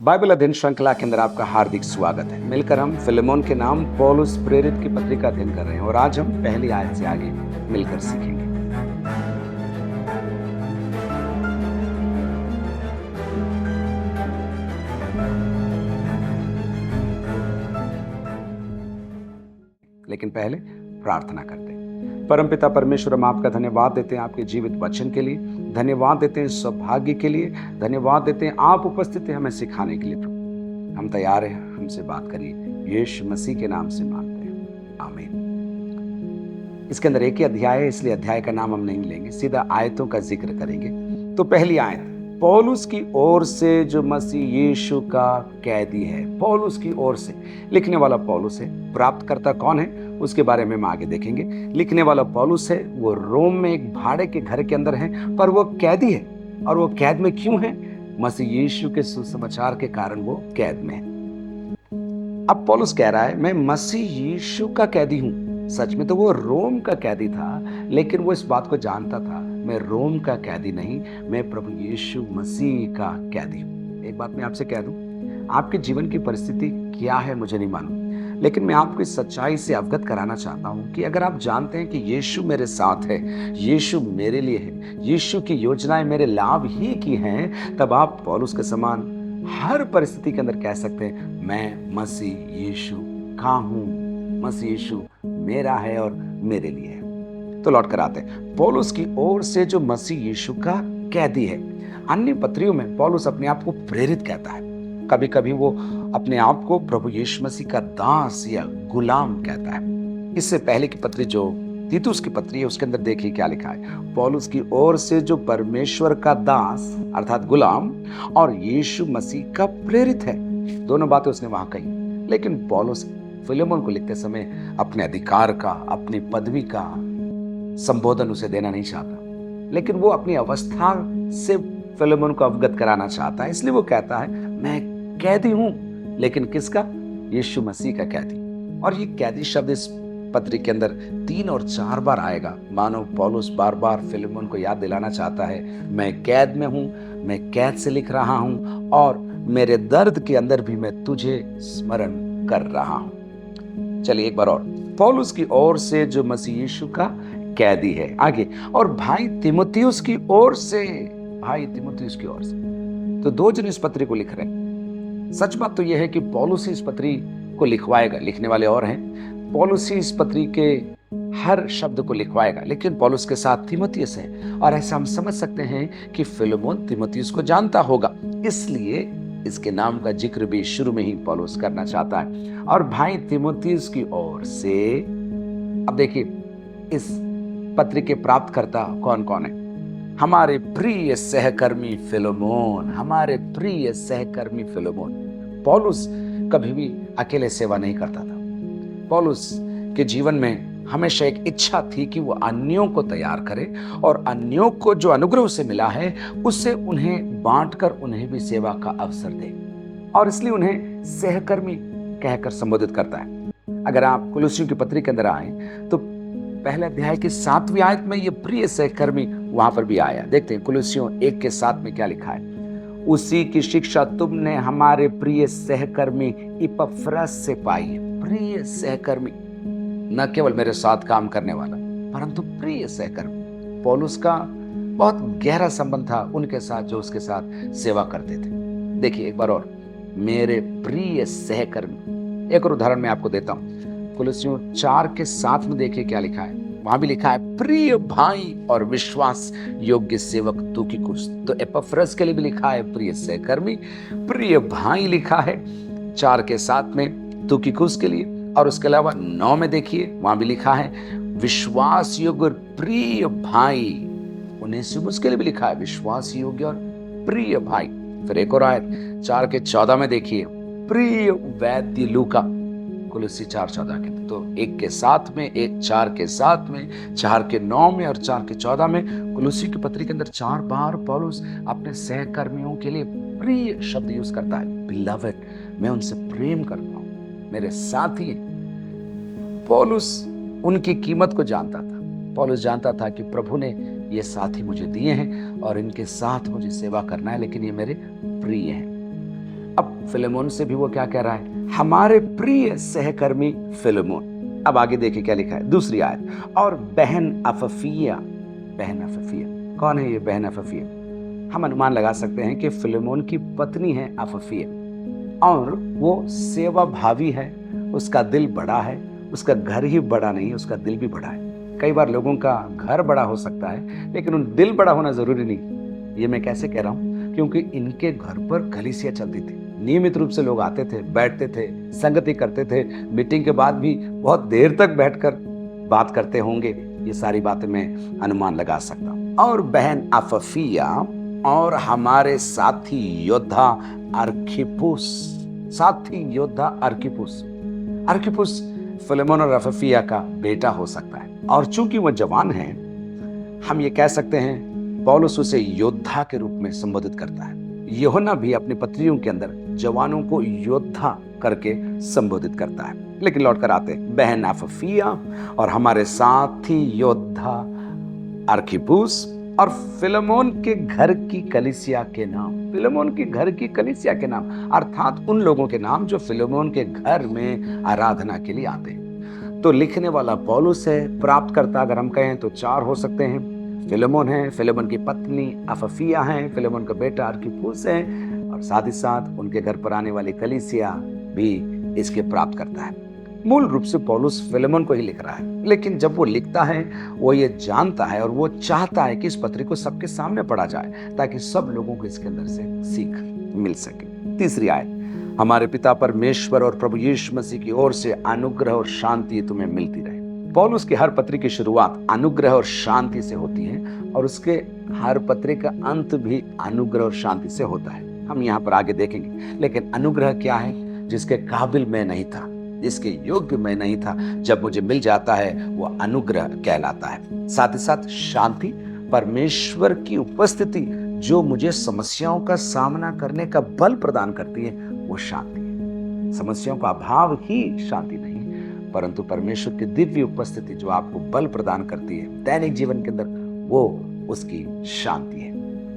Bible अध्ययन श्रृंखला के अंदर आपका हार्दिक स्वागत है। मिलकर हम फिलेमोन के नाम पौलुस प्रेरित की पत्री का अध्ययन कर रहे हैं और आज हम पहली आयत से आगे मिलकर सीखेंगे। लेकिन पहले प्रार्थना करते हैं। परमपिता परमेश्वर, हम आपका धन्यवाद देते हैं आपके जीवित वचन के लिए, धन्यवाद देते हैं सौभाग्य के लिए, धन्यवाद देते हैं आप उपस्थित हैं हमें सिखाने के लिए। प्रभु, हम तैयार हैं, हमसे बात करिए। यीशु मसीह के नाम से मांगते हैं, आमीन। इसके अंदर एक ही अध्याय है, इसलिए अध्याय का नाम हम नहीं लेंगे, सीधा आयतों का जिक्र करेंगे। तो पहली आयत, पौलुस की ओर से जो मसीह यीशु का कैदी है। पौलुस की ओर से, लिखने वाला पौलुस है। प्राप्तकर्ता कौन है उसके बारे में हम आगे देखेंगे। लिखने वाला पौलुस है, वो रोम में एक भाड़े के घर के अंदर है, पर वो कैदी है। और वो कैद में क्यों है? मसीह यीशु के सुसमाचार के कारण वो कैद में है। अब पौलुस कह रहा है, मैं मसीह यीशु का कैदी हूं। सच में तो वो रोम का कैदी था, लेकिन वो इस बात को जानता था, मैं रोम का कैदी नहीं, मैं प्रभु यीशु मसीह का कैदी हूं। एक बात मैं आपसे कह दूं, आपके जीवन की परिस्थिति क्या है मुझे नहीं मालूम, लेकिन मैं आपको इस सच्चाई से अवगत कराना चाहता हूं कि अगर आप जानते हैं कि यीशु मेरे साथ है, यीशु मेरे लिए है, यीशु की योजनाएं मेरे लाभ ही की हैं, तब आप पौलुस के समान हर परिस्थिति के अंदर कह सकते हैं, मैं मसीह यीशु का हूं, मसीह यीशु मेरा है और मेरे लिए है। तो लौट कर आते हैं, पौलुस की ओर से जो मसीह यीशु का कैदी है। अन्य पत्रियों में पौलुस अपने आप को प्रेरित कहता है, कभी कभी वो अपने आप को प्रभु यीशु मसीह का दास या गुलाम कहता है। इससे पहले की पत्री जो तीतुस की पत्री है, उसके अंदर देखिए क्या लिखा है, पौलुस की ओर से जो परमेश्वर का दास अर्थात गुलाम और यीशु मसीह का प्रेरित है। दोनों बातें उसने वहां कही, लेकिन पौलुस फिलेमोन को लिखते समय अपने अधिकार का, अपनी पदवी का संबोधन उसे देना नहीं चाहता, लेकिन वो अपनी अवस्था से फिलेमोन को अवगत कराना चाहता है। इसलिए वो कहता है, मैं कैदी हूं, लेकिन किसका? यीशु मसीह का कैदी। और ये कैदी शब्द इस पत्री के अंदर 3 और 4 बार आएगा, मानो पौलुस बार बार फिलेमोन को याद दिलाना चाहता है, मैं कैद में हूं, मैं कैद से लिख रहा हूं और मेरे दर्द के अंदर भी मैं तुझे स्मरण कर रहा हूं। चलिए एक बार और, पौलुस की ओर से जो मसीह यीशु का कैदी है। आगे, और भाई तीमुथियुस की ओर से, भाई तीमुथियुस की ओर से। तो 2 जन इस पत्री को लिख रहे हैं। सच बात तो यह है कि पौलुस ही इस पत्री को लिखवाएगा, लिखने वाले और हैं। पौलुस ही इस पत्री के हर शब्द को लिखवाएगा, लेकिन पौलुस के साथ तीमुथियुस है। और ऐसा हम समझ सकते हैं कि फिलेमोन तीमुथियुस को जानता होगा, इसलिए इसके नाम का जिक्र भी शुरू में ही पौलुस करना चाहता है। और भाई तीमुथियुस की ओर से, अब देखिए इस पत्री के प्राप्तकर्ता कौन कौन है? हमारे प्रिय सहकर्मी फिलेमोन, हमारे प्रिय सहकर्मी फिलेमोन। पौलुस कभी भी अकेले सेवा नहीं करता था। पौलुस के जीवन में हमेशा एक इच्छा थी कि वो अन्यों को तैयार करे और अन्यों को जो अनुग्रह से मिला है उससे उन्हें बांटकर उन्हें भी सेवा का अवसर दे, और इसलिए उन्हें सहकर्मी कहकर संबोधित करता है। अगर आप कुलुस्सियों की पत्री के अंदर आए तो पहले अध्याय की 7वीं आयत में ये प्रिय सहकर्मी वहां पर भी आया। देखते हैं कुलुस्सियों 1:7 में क्या लिखा है, उसी की शिक्षा तुमने हमारे प्रिय सहकर्मी इपफ्रस से पाई है। प्रिय सहकर्मी, न केवल मेरे साथ काम करने वाला, परंतु प्रिय सहकर्मी। पौलुस का बहुत गहरा संबंध था उनके साथ जो उसके साथ सेवा करते थे। देखिए एक बार और, मेरे प्रिय सहकर्मी। एक और उदाहरण मैं आपको देता हूं, कुलुस्सियों 4:7 में देखिए क्या लिखा है। वहां भी लिखा है, प्रिय भाई और विश्वास योग्य सेवक तुकिकुस। तो एपफ्रस के लिए भी लिखा है प्रिय सहकर्मी, प्रिय भाई लिखा है 4:7 में तुकिकुस के लिए। और उसके अलावा 9 में देखिए, वहां भी लिखा है विश्वास योग्य और प्रिय भाई। उनेसिमुस के लिए भी लिखा है विश्वास योग्य और प्रिय भाई। फिर एक और आयत 4:14 में देखिए, प्रिय वैद्य लूका। कुलुस्सी 4:14 के, तो 1:7 में, 4:7 में, 4:9 में और 4:14 में कुलुस्सी की पत्री के अंदर 4 बार पौलुस अपने सहकर्मियों के लिए प्रिय शब्द यूज करता है। बिलवड, मैं उनसे प्रेम करता हूं, मेरे साथी हैं। पौलुस उनकी कीमत को जानता था। पौलुस जानता था कि प्रभु ने ये साथी मुझे दिए हैं और इनके साथ मुझे सेवा करना है, लेकिन ये मेरे प्रिय हैं। अब फिलेमोन से भी वो क्या कह रहा है, हमारे प्रिय सहकर्मी फिलेमोन। अब आगे देखिए क्या लिखा है, दूसरी आयत, और बहन अफफिया। बहन अफफिया कौन है ये बहन अफफिया? हम अनुमान लगा सकते हैं कि फिलेमोन की पत्नी है अफफिया, और वो सेवा भावी है, उसका दिल बड़ा है, उसका घर ही बड़ा नहीं, उसका दिल भी बड़ा है। कई बार लोगों का घर बड़ा हो सकता है, लेकिन उन दिल बड़ा होना जरूरी नहीं। ये मैं कैसे कह रहा हूं? क्योंकि इनके घर पर कलीसिया चलती थी, नियमित रूप से लोग आते थे, बैठते थे, संगति करते थे, मीटिंग के बाद भी बहुत देर तक बैठकर बात करते होंगे। ये सारी बातें मैं अनुमान लगा सकता हूं। और बहन अफफिया और हमारे साथी योद्धा अर्खिपुस। साथी योद्धा अर्खिपुस। अर्खिपुस फिलेमोन और अफफिया का बेटा हो सकता है, और चूंकि वह जवान है, हम ये कह सकते हैं पौलुस उसे योद्धा के रूप में संबोधित करता है। यूहन्ना भी अपनी पत्रियों के अंदर जवानों को योद्धा करके संबोधित करता है। लेकिन लौट कर आते हैं, बहन अफफिया और हमारे साथी योद्धा अर्खिपुस और फिलेमोन के घर की कलीसिया के नाम। फिलेमोन के घर की कलीसिया के नाम अर्थात उन लोगों के नाम जो फिलेमोन के घर में आराधना के लिए आते हैं। तो लिखने वाला पौलुस है, प्राप्तकर्ता अगर हम कहें तो चार हो सकते हैं। फिलेमोन है, फिलेमोन की पत्नी अफफिया है, फिलेमोन का बेटा अर्खिपुस है, और साथ ही साथ उनके घर पर आने वाली कलीसिया भी इसके प्राप्त करता है। मूल रूप से पौलुस फिलेमोन को ही लिख रहा है, लेकिन जब वो लिखता है वो ये जानता है और वो चाहता है कि इस पत्री को सबके सामने पढ़ा जाए, ताकि सब लोगों को इसके अंदर से सीख मिल सके। तीसरी आयत, हमारे पिता परमेश्वर और प्रभु यीशु मसीह की ओर से अनुग्रह और शांति तुम्हें मिलती रहे। पौलुस की हर पत्री की शुरुआत अनुग्रह और शांति से होती है, और उसके हर पत्री का अंत भी अनुग्रह और शांति से होता है। हम यहाँ पर आगे देखेंगे। लेकिन अनुग्रह क्या है? जिसके काबिल मैं नहीं था, जिसके योग्य मैं नहीं था, जब मुझे मिल जाता है वो अनुग्रह कहलाता है। साथ ही साथ शांति, परमेश्वर की उपस्थिति जो मुझे समस्याओं का सामना करने का बल प्रदान करती है, वो शांति है। समस्याओं का अभाव ही शांति नहीं, परंतु परमेश्वर की दिव्य उपस्थिति जो आपको बल प्रदान करती है दैनिक जीवन के अंदर, वो उसकी शांति है।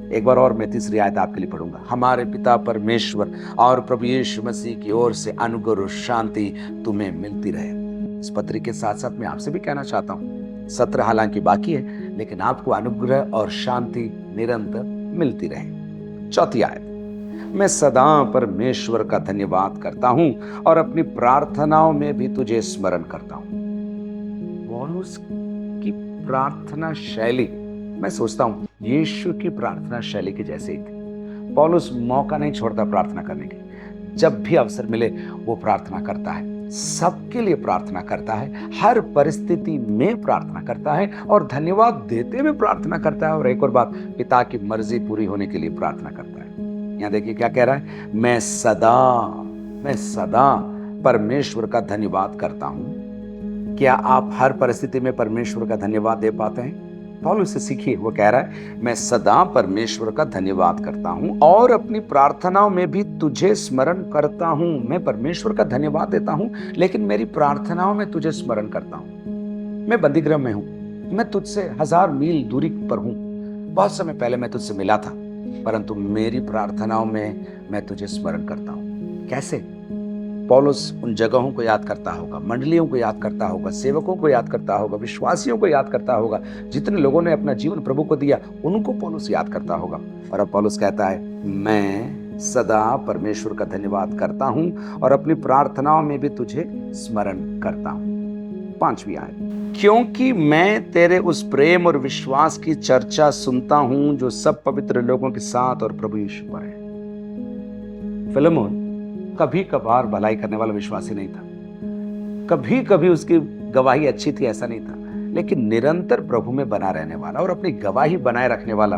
एक बार और मैं तीसरी आयत आपके लिए पढ़ूंगा। हमारे पिता परमेश्वर और प्रभु यीशु मसीह की ओर से अनुग्रह और शांति तुम्हें मिलती रहे। इस पत्री के साथ साथ मैं आपसे भी कहना चाहता हूँ, सत्र हालांकि बाकी है, लेकिन आपको अनुग्रह और शांति निरंतर मिलती रहे। चौथी आयत, मैं सदा परमेश्वर का धन्यवाद करता हूं और अपनी प्रार्थनाओं में भी तुझे स्मरण करता हूं। पौलुस की प्रार्थना शैली, मैं सोचता हूं यीशु की प्रार्थना शैली की जैसे ही थी। पौलुस मौका नहीं छोड़ता प्रार्थना करने के, जब भी अवसर मिले वो प्रार्थना करता है, सबके लिए प्रार्थना करता है, हर परिस्थिति में प्रार्थना करता है, और धन्यवाद देते हुए प्रार्थना करता है। और एक और बात, पिता की मर्जी पूरी होने के लिए प्रार्थना करता है। यहाँ देखिए क्या कह रहा है, मैं सदा परमेश्वर का धन्यवाद करता हूं। क्या आप हर परिस्थिति में परमेश्वर का धन्यवाद दे पाते हैं? पौलुस से सीखिए, वो कह रहा है मैं सदा परमेश्वर का धन्यवाद करता हूं और अपनी प्रार्थनाओं में भी तुझे स्मरण करता हूं। मैं परमेश्वर का धन्यवाद देता हूं, लेकिन मेरी प्रार्थनाओं में तुझे स्मरण करता हूं। मैं बंदीगृह में हूं, मैं तुझसे 1000 मील दूरी पर हूं, बहुत समय पहले मैं तुझसे मिला था, परंतु मेरी प्रार्थनाओं में मैं तुझे स्मरण करता हूं। कैसे? पौलुस उन जगहों को याद करता होगा, मंडलियों को याद करता होगा, सेवकों को याद करता होगा, विश्वासियों को याद करता होगा, जितने लोगों ने अपना जीवन प्रभु को दिया उनको पौलुस याद करता होगा। और अब पौलुस कहता है मैं सदा परमेश्वर का धन्यवाद करता हूं और अपनी प्रार्थनाओं में भी तुझे स्मरण करता हूं। 5वीं आयत, क्योंकि मैं तेरे उस प्रेम और विश्वास की चर्चा सुनता हूं जो सब पवित्र लोगों के साथ और प्रभु यीशु पर है। फिलेमोन कभी कभार भलाई करने वाला विश्वासी नहीं था, कभी कभी उसकी गवाही अच्छी थी ऐसा नहीं था, लेकिन निरंतर प्रभु में बना रहने वाला और अपनी गवाही बनाए रखने वाला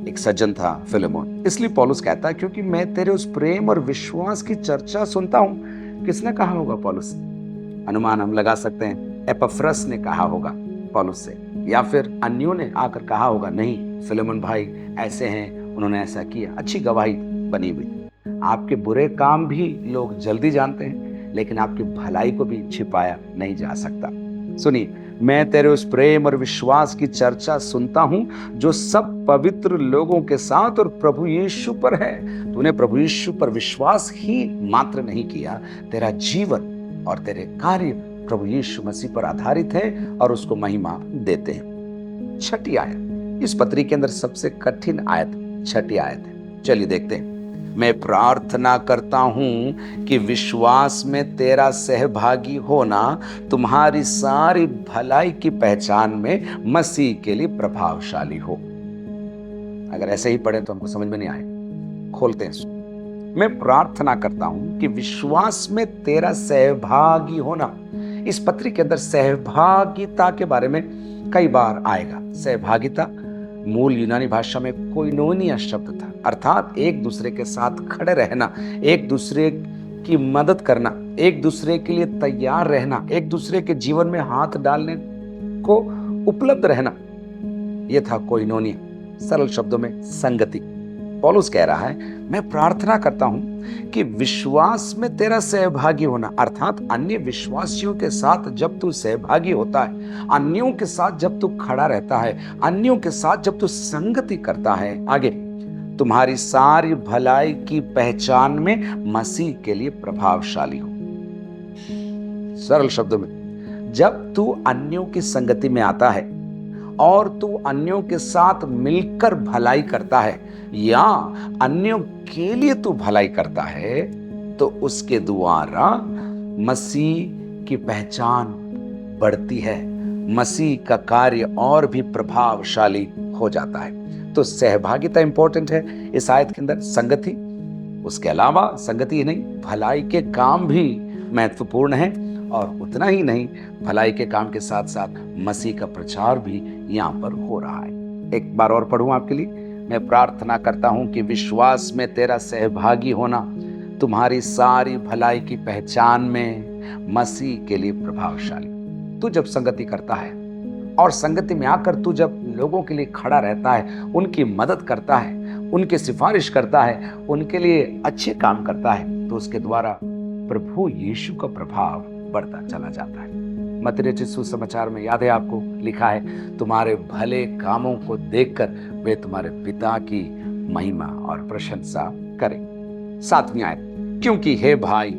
एक सज्जन था फिलेमोन। इसलिए पौलुस कहता है क्योंकि मैं तेरे उस प्रेम और विश्वास की चर्चा सुनता हूं। किसने कहा होगा पौलुस? अनुमान हम लगा सकते हैं, एपफ्रस ने कहा होगा पौलुस से, या फिर अन्यों ने आकर कहा होगा, नहीं फिलेमोन भाई ऐसे हैं, उन्होंने ऐसा किया। अच्छी गवाही बनी हुई। आपके बुरे काम भी लोग जल्दी जानते हैं, लेकिन आपकी भलाई को भी छिपाया नहीं जा सकता। सुनिए, मैं तेरे उस प्रेम और विश्वास की चर्चा सुनता हूं जो सब पवित्र लोगों के साथ और प्रभु यीशु पर है। तूने प्रभु यीशु पर विश्वास ही मात्र नहीं किया, तेरा जीवन और तेरे कार्य प्रभु यीशु मसीह पर आधारित है और उसको महिमा देते हैं। छठी आयत, इस पत्री के अंदर सबसे कठिन आयत छठी आयत है। चलिए देखते हैं। मैं प्रार्थना करता हूं कि विश्वास में तेरा सहभागी होना तुम्हारी सारी भलाई की पहचान में मसीह के लिए प्रभावशाली हो। अगर ऐसे ही पढ़े तो हमको समझ में नहीं आए, खोलते हैं। मैं प्रार्थना करता हूं कि विश्वास में तेरा सहभागी होना। इस पत्री के अंदर सहभागिता के बारे में कई बार आएगा। सहभागिता मूल यूनानी भाषा में कोइनोनिया शब्द था, अर्थात एक दूसरे के साथ खड़े रहना, एक दूसरे की मदद करना, एक दूसरे के लिए तैयार रहना, एक दूसरे के जीवन में हाथ डालने को उपलब्ध रहना, यह था कोइनोनिया। सरल शब्दों में संगति। पौलुस कह रहा है, मैं प्रार्थना करता हूं कि विश्वास में तेरा सहभागी होना, अर्थात अन्य विश्वासियों के साथ जब तू सहभागी होता है, अन्यों के साथ जब तू खड़ा रहता है, अन्यों के साथ जब तू संगति करता है, आगे तुम्हारी सारी भलाई की पहचान में मसीह के लिए प्रभावशाली हो। सरल शब्दों में, जब तू अन्यों की संगति में आता है और तू अन्यों के साथ मिलकर भलाई करता है या अन्यों के लिए तू भलाई करता है, तो उसके द्वारा मसीह की पहचान बढ़ती है, मसीह का कार्य और भी प्रभावशाली हो जाता है। तो सहभागिता इंपॉर्टेंट है इस आयत के अंदर, संगति। उसके अलावा संगति ही नहीं, भलाई के काम भी महत्वपूर्ण है, और उतना ही नहीं, भलाई के काम के साथ साथ मसीह का प्रचार भी यहाँ पर हो रहा है। एक बार और पढ़ूं आपके लिए। मैं प्रार्थना करता हूं कि विश्वास में तेरा सहभागी होना तुम्हारी सारी भलाई की पहचान में मसीह के लिए प्रभावशाली। तू जब संगति करता है और संगति में आकर तू जब लोगों के लिए खड़ा रहता है, उनकी मदद करता है, उनकी सिफारिश करता है, उनके लिए अच्छे काम करता है, तो उसके द्वारा प्रभु यीशु का प्रभाव बढ़ता चला जाता है। मत्ती रचित सुसमाचार में याद है आपको, लिखा है, तुम्हारे भले कामों को देखकर वे तुम्हारे पिता की महिमा और प्रशंसा करें। 7वीं आयत, क्योंकि हे भाई,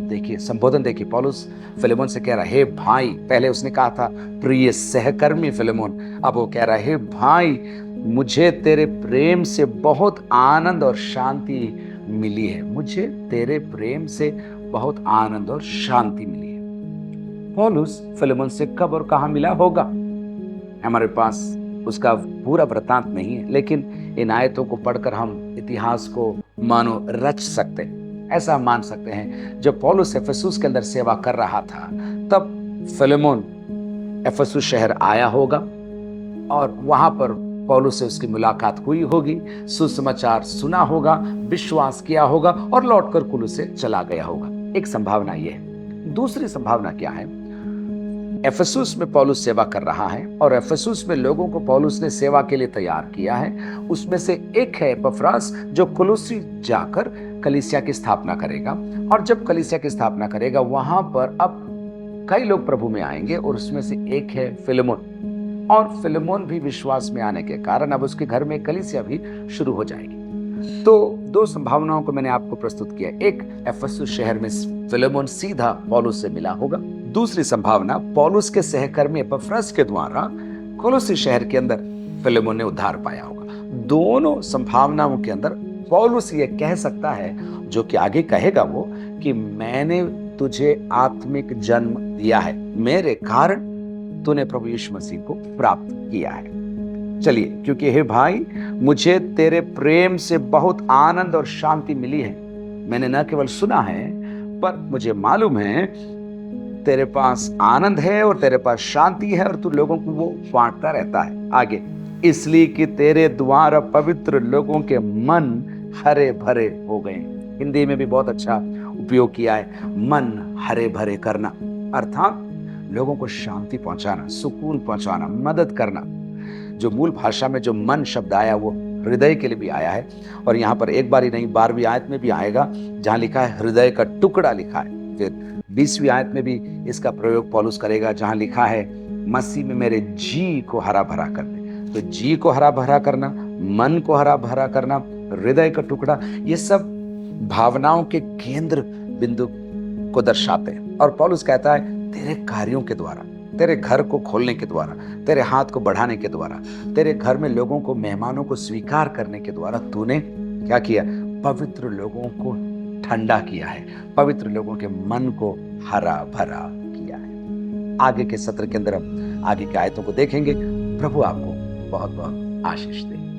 देखिए संबोधन देखिए, पौलुस फिलेमोन से कह रहा है हे भाई। पहले उसने कहा था प्रिय सहकर्मी फिलेमोन, अब वो कह रहा है हे भाई, मुझे तेरे प्रेम से बहुत आनंद और शांति मिली है। मुझे तेरे प्रेम से बहुत आनंद और शांति मिली है। पौलुस फिलेमोन से कब और कहां मिला होगा, हमारे पास उसका पूरा वृत्तांत नहीं है, लेकिन इन आयतों को पढ़कर हम इतिहास को मानो रच सकते हैं। ऐसा मान सकते हैं, जब पौलुस एफेसुस के अंदर सेवा कर रहा था, तब फिलेमोन एफेसुस शहर आया होगा और वहां पर पौलुस से उसकी मुलाकात हुई होगी, सुसमाचार सुना होगा, विश्वास किया होगा और लौटकर कुलुस से चला गया होगा। एक संभावना यह है। दूसरी संभावना क्या है, एफेसुस में पौलुस सेवा कर रहा है और एफेसुस में लोगों को पौलुस ने सेवा के लिए तैयार किया है। उसमें से एक है एपफ्रास, जो कुलुसी जाकर कलीसिया की स्थापना करेगा, और जब कलीसिया की स्थापना करेगा वहां पर अब कई लोग प्रभु में आएंगे, और उसमें से एक है फिलेमोन। और फिलेमोन भी विश्वास में आने के कारण अब उसके घर में कलीसिया भी शुरू हो जाएगी। तो दो संभावनाओं को मैंने आपको प्रस्तुत किया। एक, एफेसुस शहर में फिलेमोन सीधा पौलुस से मिला होगा। दूसरी संभावना, पौलुस के सहकर्मी एपफ्रास के द्वारा कोलोसी शहर के अंदर फिलेमोन ने उद्धार पाया होगा। दोनों संभावनाओं के अंदर पौलुस ये कह सकता है, जो कि आगे कहेगा वो, कि मैंने तुझे आत्मिक जन्म दिया है, मेरे कारण तूने प्रभु यीशु मसीह को प्राप्त किया है। चलिए, क्योंकि हे भाई, मुझे तेरे प्रेम से बहुत आनंद और शांति मिली है। मैंने न केवल सुना है, पर मुझे मालूम है तेरे पास आनंद है और तेरे पास शांति है, और तू लोगों को वो बांटता रहता है। आगे, इसलिए कि तेरे द्वारा पवित्र लोगों के मन हरे भरे हो गए। हिंदी में भी बहुत अच्छा उपयोग किया है, मन हरे भरे करना, अर्थात लोगों को शांति पहुंचाना, सुकून पहुंचाना, मदद करना। जो मूल भाषा में जो मन शब्द आया वो हृदय के लिए भी आया है, और यहाँ पर एक बार ही नहीं 12वीं आयत में भी आएगा, जहाँ लिखा है हृदय का टुकड़ा लिखा है। फिर 20वीं आयत में भी इसका प्रयोग पौलुस करेगा, जहाँ लिखा है मसीह में मेरे जी को हरा भरा कर दे। तो जी को हरा भरा करना, मन को हरा भरा करना, हृदय का टुकड़ा, ये सब भावनाओं के केंद्र बिंदु को दर्शाते हैं। और पौलुस कहता है तेरे कार्यों के द्वारा, तेरे घर को खोलने के द्वारा, तेरे हाथ को बढ़ाने के द्वारा, तेरे घर में लोगों को, मेहमानों को स्वीकार करने के द्वारा तूने क्या किया? पवित्र लोगों को ठंडा किया है, पवित्र लोगों के मन को हरा भरा किया है। आगे के सत्र के अंदर हम आगे की आयतों को देखेंगे। प्रभु आपको बहुत बहुत आशीष दे।